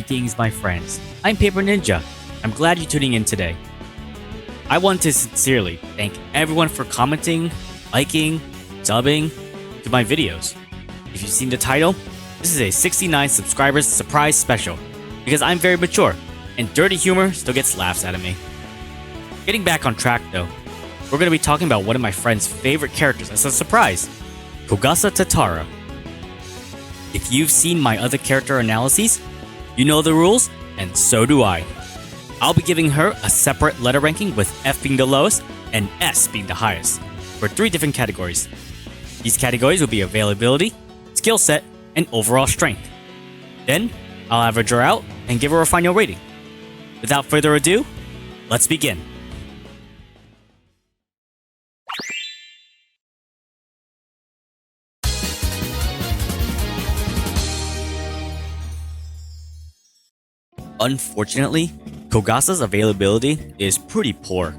Greetings, my friends. I'm Paper Ninja. I'm glad you're tuning in today. I want to sincerely thank everyone for commenting, liking, subbing to my videos. If you've seen the title, this is a 69 subscribers surprise special because I'm very mature and dirty humor still gets laughs out of me. Getting back on track though, we're going to be talking about one of my friend's favorite characters as a surprise, Kogasa Tatara. If you've seen my other character analyses, you know the rules, and so do I. I'll be giving her a separate letter ranking with F being the lowest and S being the highest, for 3 different categories. These categories will be availability, skill set, and overall strength. Then, I'll average her out and give her a final rating. Without further ado, let's begin. Unfortunately, Kogasa's availability is pretty poor.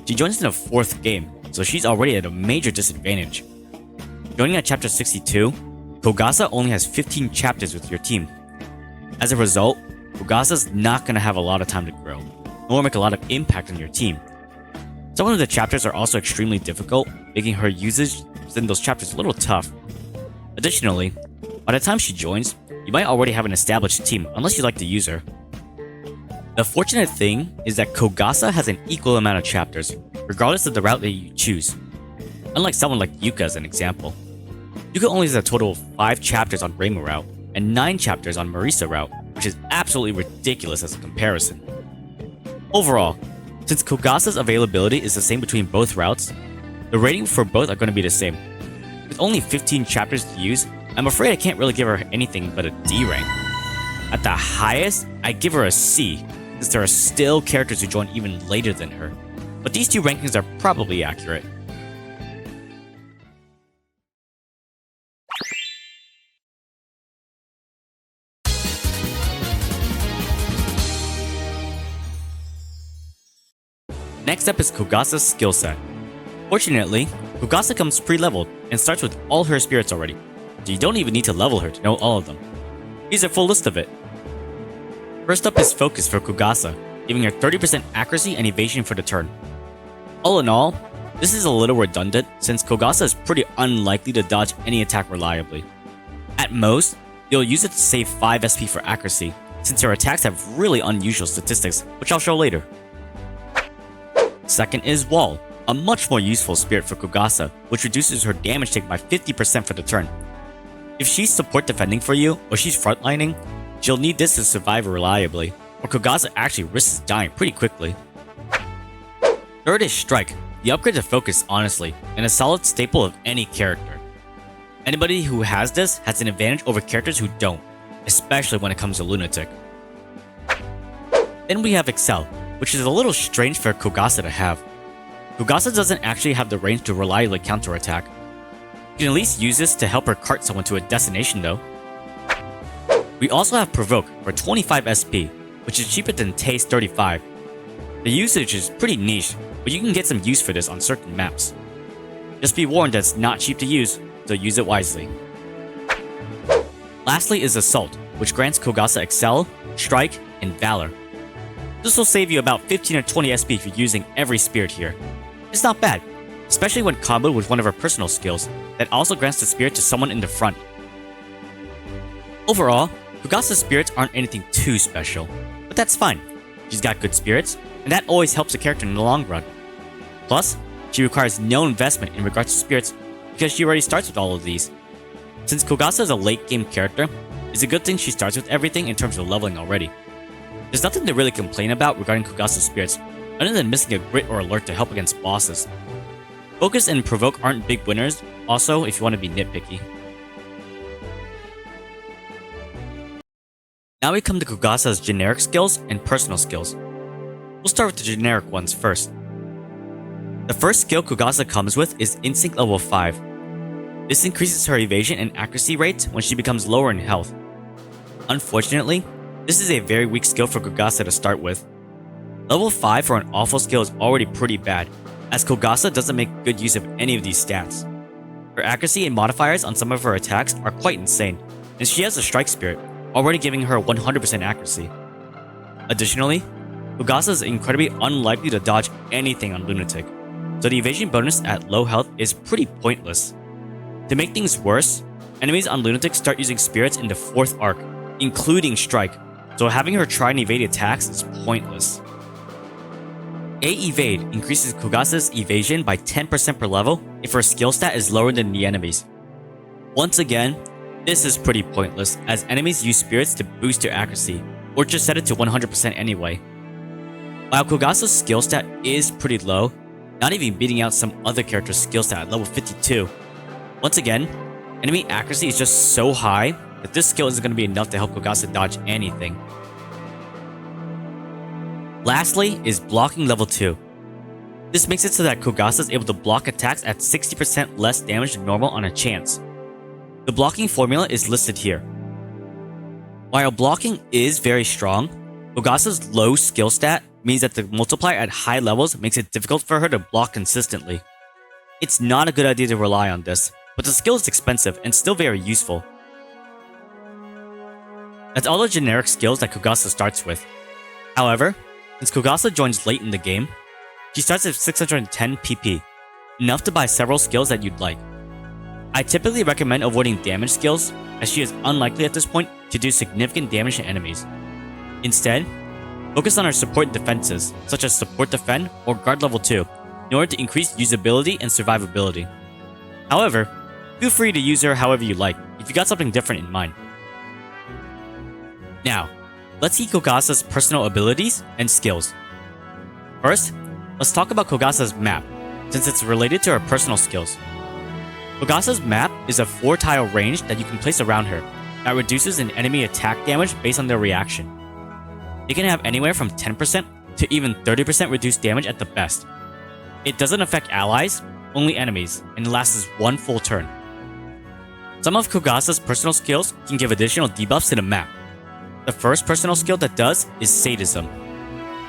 She joins in the 4th game, so she's already at a major disadvantage. Joining at chapter 62, Kogasa only has 15 chapters with your team. As a result, Kogasa's not going to have a lot of time to grow, nor make a lot of impact on your team. Some of the chapters are also extremely difficult, making her usage within those chapters a little tough. Additionally, by the time she joins, you might already have an established team unless you like to use her. The fortunate thing is that Kogasa has an equal amount of chapters, regardless of the route that you choose. Unlike someone like Yuka as an example. Yuka only has a total of 5 chapters on Reimu route, and 9 chapters on Marisa route, which is absolutely ridiculous as a comparison. Overall, since Kogasa's availability is the same between both routes, the rating for both are going to be the same. With only 15 chapters to use, I'm afraid I can't really give her anything but a D rank. At the highest, I give her a C, since there are still characters who join even later than her, but these 2 rankings are probably accurate. Next up is Kogasa's skill set. Fortunately, Kogasa comes pre-leveled and starts with all her spirits already, so you don't even need to level her to know all of them. Here's a full list of it. First up is Focus for Kogasa, giving her 30% accuracy and evasion for the turn. All in all, this is a little redundant since Kogasa is pretty unlikely to dodge any attack reliably. At most, you'll use it to save 5 SP for accuracy, since her attacks have really unusual statistics, which I'll show later. Second is Wall, a much more useful spirit for Kogasa, which reduces her damage taken by 50% for the turn. If she's support defending for you, or she's frontlining, she'll need this to survive reliably, or Kogasa actually risks dying pretty quickly. Third is Strike, the upgrade to Focus honestly, and a solid staple of any character. Anybody who has this has an advantage over characters who don't, especially when it comes to Lunatic. Then we have Excel, which is a little strange for Kogasa to have. Kogasa doesn't actually have the range to reliably counterattack. You can at least use this to help her cart someone to a destination though. We also have Provoke for 25 SP, which is cheaper than Taste 35. The usage is pretty niche, but you can get some use for this on certain maps. Just be warned that it's not cheap to use, so use it wisely. Lastly is Assault, which grants Kogasa Excel, Strike, and Valor. This will save you about 15 or 20 SP if you're using every spirit here. It's not bad, especially when comboed with one of her personal skills that also grants the spirit to someone in the front. Overall, Kogasa's spirits aren't anything too special, but that's fine. She's got good spirits, and that always helps the character in the long run. Plus, she requires no investment in regards to spirits because she already starts with all of these. Since Kogasa is a late game character, it's a good thing she starts with everything in terms of leveling already. There's nothing to really complain about regarding Kogasa's spirits, other than missing a Grit or Alert to help against bosses. Focus and Provoke aren't big winners, also if you want to be nitpicky. Now we come to Kogasa's generic skills and personal skills. We'll start with the generic ones first. The first skill Kogasa comes with is Instinct level 5. This increases her evasion and accuracy rates when she becomes lower in health. Unfortunately, this is a very weak skill for Kogasa to start with. Level 5 for an awful skill is already pretty bad, as Kogasa doesn't make good use of any of these stats. Her accuracy and modifiers on some of her attacks are quite insane, and she has a Strike Spirit, already giving her 100% accuracy. Additionally, Kogasa is incredibly unlikely to dodge anything on Lunatic, so the evasion bonus at low health is pretty pointless. To make things worse, enemies on Lunatic start using spirits in the 4th arc, including Strike, so having her try and evade attacks is pointless. A Evade increases Kogasa's evasion by 10% per level if her skill stat is lower than the enemy's. Once again, this is pretty pointless as enemies use spirits to boost their accuracy, or just set it to 100% anyway. While Kogasa's skill stat is pretty low, not even beating out some other character's skill stat at level 52, once again, enemy accuracy is just so high that this skill isn't going to be enough to help Kogasa dodge anything. Lastly is blocking level 2. This makes it so that Kogasa is able to block attacks at 60% less damage than normal on a chance. The blocking formula is listed here. While blocking is very strong, Kogasa's low skill stat means that the multiplier at high levels makes it difficult for her to block consistently. It's not a good idea to rely on this, but the skill is expensive and still very useful. That's all the generic skills that Kogasa starts with. However, since Kogasa joins late in the game, she starts at 610 PP, enough to buy several skills that you'd like. I typically recommend avoiding damage skills, as she is unlikely at this point to do significant damage to enemies. Instead, focus on her support defenses, such as Support Defend or Guard level 2, in order to increase usability and survivability. However, feel free to use her however you like, if you got something different in mind. Now, let's see Kogasa's personal abilities and skills. First, let's talk about Kogasa's map, since it's related to her personal skills. Kogasa's map is a 4-tile range that you can place around her that reduces an enemy attack damage based on their reaction. It can have anywhere from 10% to even 30% reduced damage at the best. It doesn't affect allies, only enemies, and lasts one full turn. Some of Kogasa's personal skills can give additional debuffs to the map. The first personal skill that does is Sadism.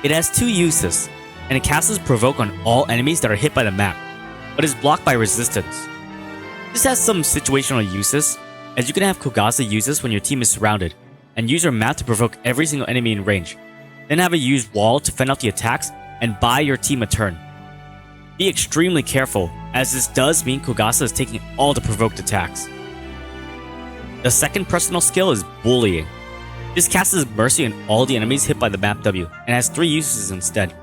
It has 2 uses, and it casts Provoke on all enemies that are hit by the map, but is blocked by resistance. This has some situational uses, as you can have Kogasa use this when your team is surrounded, and use her map to provoke every single enemy in range, then have her use Wall to fend off the attacks and buy your team a turn. Be extremely careful, as this does mean Kogasa is taking all the provoked attacks. The second personal skill is Bullying. This casts Mercy on all the enemies hit by the map W, and has 3 uses instead.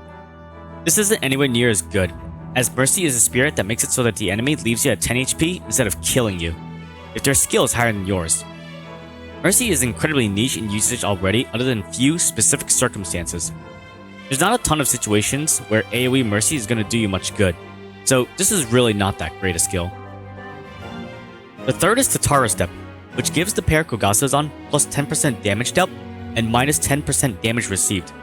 This isn't anywhere near as good, as Mercy is a spirit that makes it so that the enemy leaves you at 10 HP instead of killing you, if their skill is higher than yours. Mercy is incredibly niche in usage already other than few specific circumstances. There's not a ton of situations where AoE Mercy is going to do you much good, so this is really not that great a skill. The third is Tatara Step, which gives the pair Kogasa is on plus 10% damage dealt and minus 10% damage received.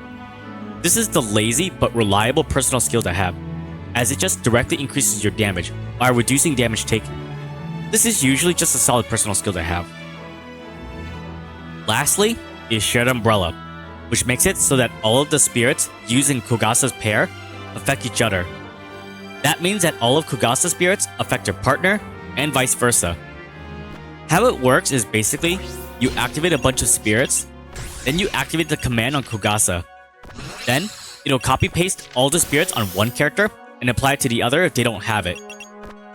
This is the lazy but reliable personal skill to have, as it just directly increases your damage while reducing damage taken. This is usually just a solid personal skill to have. Lastly is Shared Umbrella, which makes it so that all of the spirits used in Kogasa's pair affect each other. That means that all of Kogasa's spirits affect her partner, and vice versa. How it works is basically, you activate a bunch of spirits, then you activate the command on Kogasa. Then, it'll copy-paste all the spirits on one character and apply it to the other if they don't have it.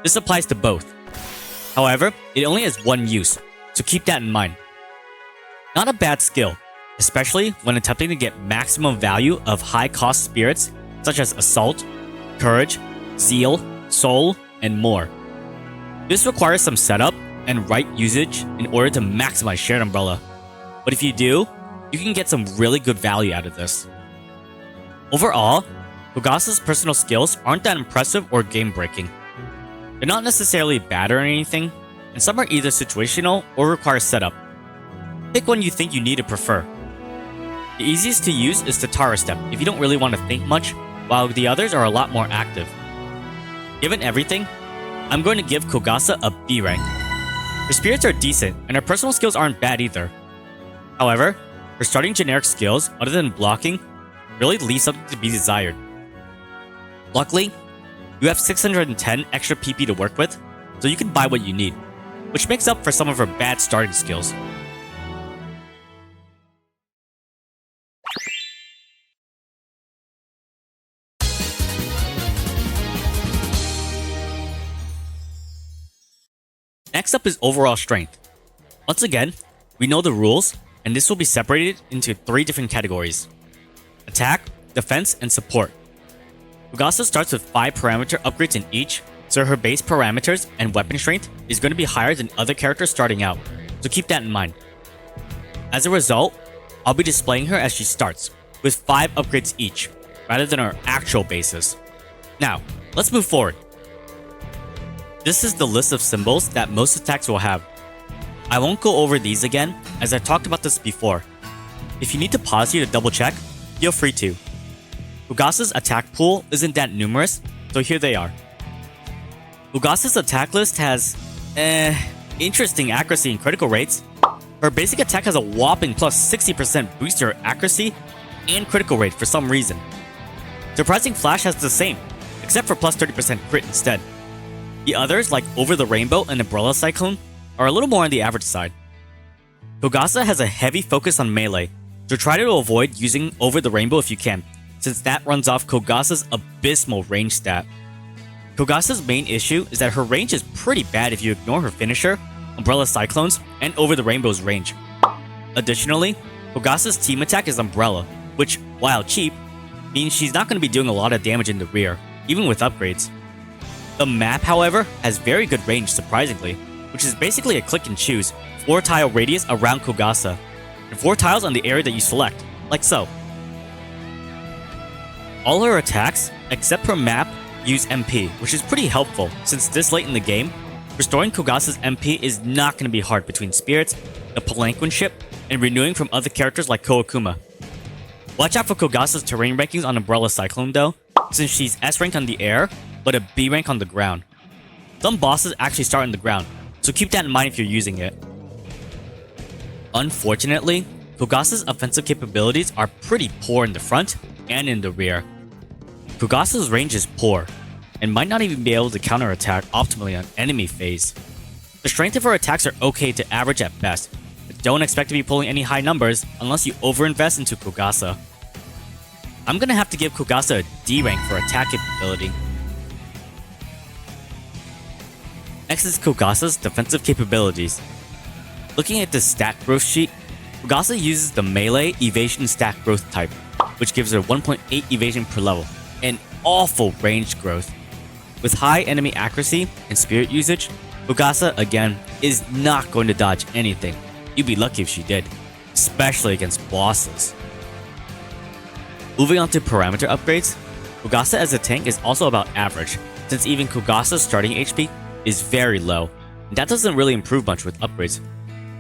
This applies to both. However, it only has one use, so keep that in mind. Not a bad skill, especially when attempting to get maximum value of high-cost spirits such as Assault, Courage, Zeal, Soul, and more. This requires some setup and right usage in order to maximize Shared Umbrella, but if you do, you can get some really good value out of this. Overall, Kogasa's personal skills aren't that impressive or game-breaking. They're not necessarily bad or anything, and some are either situational or require setup. Pick one you think you need or prefer. The easiest to use is Tatara Step if you don't really want to think much, while the others are a lot more active. Given everything, I'm going to give Kogasa a B rank. Her spirits are decent, and her personal skills aren't bad either. However, her starting generic skills, other than blocking, really leave something to be desired. Luckily, you have 610 extra PP to work with, so you can buy what you need, which makes up for some of her bad starting skills. Next up is overall strength. Once again, we know the rules, and this will be separated into 3 different categories: attack, defense, and support. Kogasa starts with 5 parameter upgrades in each, so her base parameters and weapon strength is going to be higher than other characters starting out, so keep that in mind. As a result, I'll be displaying her as she starts, with 5 upgrades each, rather than her actual bases. Now, let's move forward. This is the list of symbols that most attacks will have. I won't go over these again, as I talked about this before. If you need to pause here to double check, feel free to. Kogasa's attack pool isn't that numerous, so here they are. Kogasa's attack list has, interesting accuracy and critical rates. Her basic attack has a whopping plus 60% boost to her accuracy and critical rate for some reason. Surprising Flash has the same, except for plus 30% crit instead. The others, like Over the Rainbow and Umbrella Cyclone, are a little more on the average side. Kogasa has a heavy focus on melee, so try to avoid using Over the Rainbow if you can, since that runs off Kogasa's abysmal range stat. Kogasa's main issue is that her range is pretty bad if you ignore her finisher, Umbrella Cyclones, and Over the Rainbow's range. Additionally, Kogasa's team attack is Umbrella, which, while cheap, means she's not going to be doing a lot of damage in the rear, even with upgrades. The map, however, has very good range surprisingly, which is basically a click and choose 4-tile radius around Kogasa, and 4 tiles on the area that you select, like so. All her attacks, except her map, use MP, which is pretty helpful since this late in the game, restoring Kogasa's MP is not going to be hard between spirits, the Palanquin ship, and renewing from other characters like Koakuma. Watch out for Kogasa's terrain rankings on Umbrella Cyclone though, since she's S ranked on the air, but a B rank on the ground. Some bosses actually start on the ground, so keep that in mind if you're using it. Unfortunately, Kogasa's offensive capabilities are pretty poor in the front and in the rear. Kogasa's range is poor, and might not even be able to counterattack optimally on enemy phase. The strength of her attacks are okay to average at best, but don't expect to be pulling any high numbers unless you overinvest into Kogasa. I'm gonna have to give Kogasa a D rank for attack capability. Next is Kogasa's defensive capabilities. Looking at the stat growth sheet, Kogasa uses the melee evasion stat growth type, which gives her 1.8 evasion per level, and awful range growth. With high enemy accuracy and spirit usage, Kogasa, again, is not going to dodge anything. You'd be lucky if she did, especially against bosses. Moving on to parameter upgrades, Kogasa as a tank is also about average, since even Kogasa's starting HP is very low, and that doesn't really improve much with upgrades.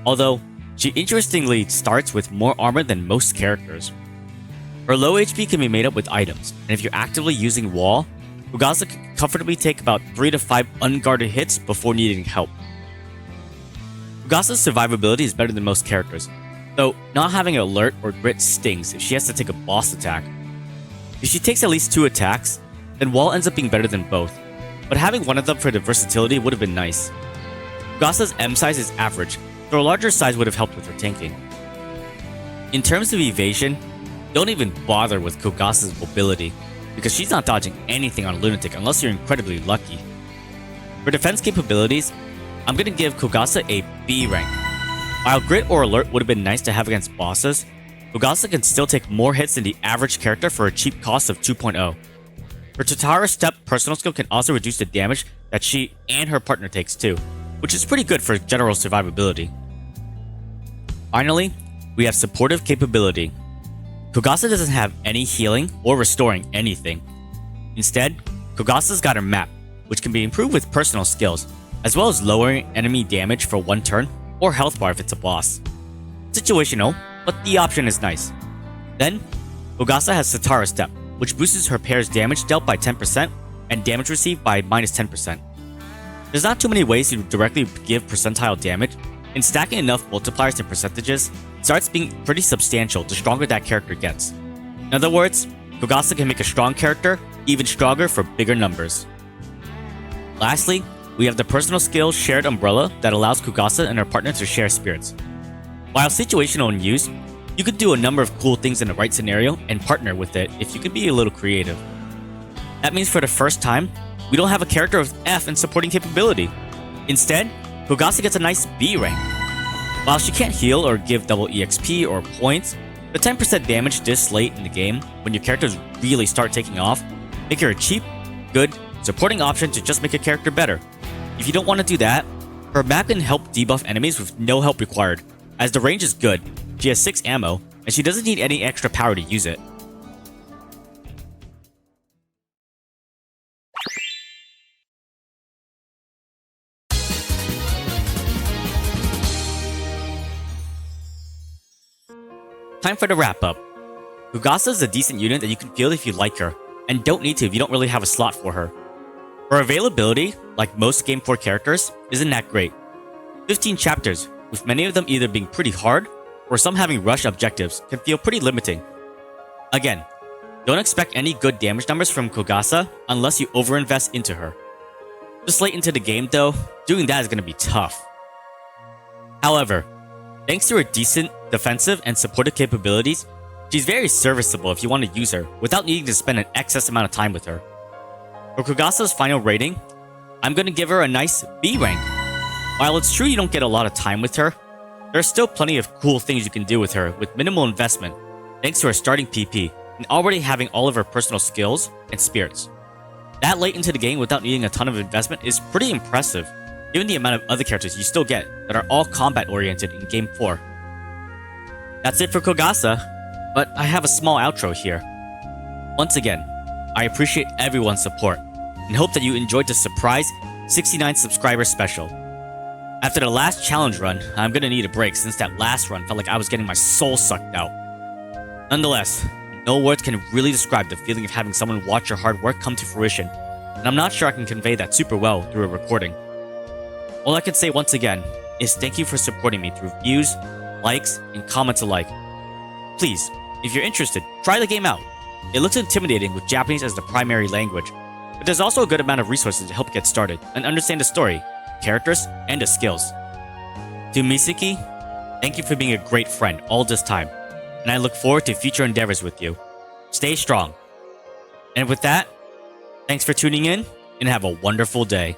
Although, she interestingly starts with more armor than most characters. Her low HP can be made up with items, and if you're actively using wall, Kogasa can comfortably take about 3 to 5 unguarded hits before needing help. Kogasa's survivability is better than most characters, though not having alert or grit stings if she has to take a boss attack. If she takes at least 2 attacks, then wall ends up being better than both, but having one of them for the versatility would have been nice. Kogasa's M size is average, so a larger size would have helped with her tanking. In terms of evasion, don't even bother with Kogasa's mobility, because she's not dodging anything on Lunatic unless you're incredibly lucky. For defense capabilities, I'm gonna give Kogasa a B rank. While Grit or Alert would have been nice to have against bosses, Kogasa can still take more hits than the average character for a cheap cost of 2.0. Her Tatara Step personal skill can also reduce the damage that she and her partner takes too, which is pretty good for general survivability. Finally, we have supportive capability. Kogasa doesn't have any healing or restoring anything. Instead, Kogasa's got her map, which can be improved with personal skills, as well as lowering enemy damage for 1 turn or health bar if it's a boss. Situational, but the option is nice. Then, Kogasa has Tatara Step, which boosts her pair's damage dealt by 10% and damage received by minus 10%. There's not too many ways to directly give percentile damage, and stacking enough multipliers and percentages starts being pretty substantial the stronger that character gets. In other words, Kogasa can make a strong character even stronger for bigger numbers. Lastly, we have the personal skill Shared Umbrella that allows Kogasa and her partner to share spirits. While situational in use, you could do a number of cool things in the right scenario and partner with it if you could be a little creative. That means for the first time, we don't have a character with F in supporting capability. Instead, Kogasa gets a nice B rank. While she can't heal or give double EXP or points, the 10% damage this late in the game, when your characters really start taking off, make her a cheap, good, supporting option to just make a character better. If you don't want to do that, her map can help debuff enemies with no help required, as the range is good, she has 6 ammo, and she doesn't need any extra power to use it. Time for the wrap up. Kogasa is a decent unit that you can field if you like her, and don't need to if you don't really have a slot for her. Her availability, like most Game 4 characters, isn't that great. 15 chapters, with many of them either being pretty hard, or some having rush objectives, can feel pretty limiting. Again, don't expect any good damage numbers from Kogasa unless you overinvest into her. Just late into the game though, doing that is going to be tough. However, thanks to her decent defensive and supportive capabilities, she's very serviceable if you want to use her without needing to spend an excess amount of time with her. For Kogasa's final rating, I'm going to give her a nice B rank. While it's true you don't get a lot of time with her, there's still plenty of cool things you can do with her with minimal investment, thanks to her starting PP and already having all of her personal skills and spirits. That late into the game without needing a ton of investment is pretty impressive, given the amount of other characters you still get that are all combat oriented in Game 4. That's it for Kogasa, but I have a small outro here. Once again, I appreciate everyone's support and hope that you enjoyed the surprise 69 subscriber special. After the last challenge run, I'm gonna need a break since that last run felt like I was getting my soul sucked out. Nonetheless, no words can really describe the feeling of having someone watch your hard work come to fruition, and I'm not sure I can convey that super well through a recording. All I can say once again is thank you for supporting me through views, likes, and comments alike. Please, if you're interested, try the game out. It looks intimidating with Japanese as the primary language, but there's also a good amount of resources to help get started and understand the story, characters, and the skills. To Misaki, thank you for being a great friend all this time, and I look forward to future endeavors with you. Stay strong. And with that, thanks for tuning in, and have a wonderful day.